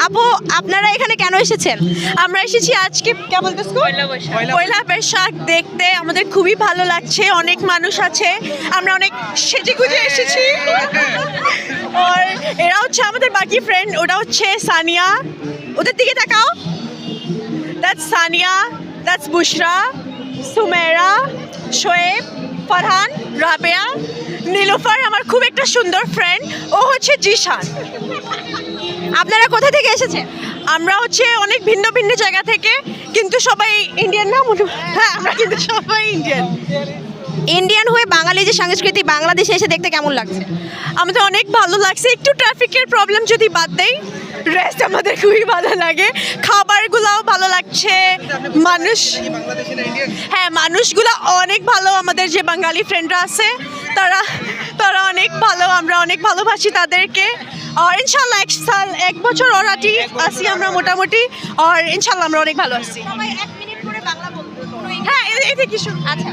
আপু আপনারা এখানে কেন এসেছেন? আমরা এসেছি আজকে কেমন পয়লা বৈশাখ দেখতে। আমাদের খুবই ভালো লাগছে, অনেক মানুষ আছে, আমরা অনেক সেজে গুজে এসেছি। আর এরা হচ্ছে আমাদের বাকি ফ্রেন্ড, ওটা হচ্ছে সানিয়া, ওদের দিকে তাকাও, দ্যাটস সানিয়া, দ্যাটস বুশরা, সুমেরা, শোয়েব, ফারহান, রাবেয়া, নীলুফার আমার খুব একটা সুন্দর ফ্রেন্ড, ও হচ্ছে জিশান। আপনারা কোথা থেকে এসেছেন? আমরা হচ্ছে অনেক ভিন্ন ভিন্ন জায়গা থেকে, কিন্তু সবাই ইন্ডিয়ান না? হ্যাঁ, আমরা কিন্তু সবাই ইন্ডিয়ান। ইন্ডিয়ান হয়ে বাঙালি যে সংস্কৃতি বাংলাদেশে এসে দেখতে কেমন লাগছে? আমাদের অনেক ভালো লাগছে, একটু ট্রাফিকের প্রবলেম যদি বাদ দেই, রেস্ট আমাদের খুবই ভালো লাগে। খাবারগুলোও ভালো লাগছে, মানুষ, হ্যাঁ মানুষগুলো অনেক ভালো। আমাদের যে বাঙালি ফ্রেন্ডরা আছে তারা তারা অনেক ভালো, আমরা অনেক ভালোবাসি তাদেরকে। আর ইনশাল্লাহ এক বছর ওরাটি আসি আমরা মোটামুটি, আর ইনশাল্লাহ আমরা অনেক ভালো আছি। সবাই 1 মিনিট করে বাংলা বলবো। হ্যাঁ, এতে কিছু আচ্ছা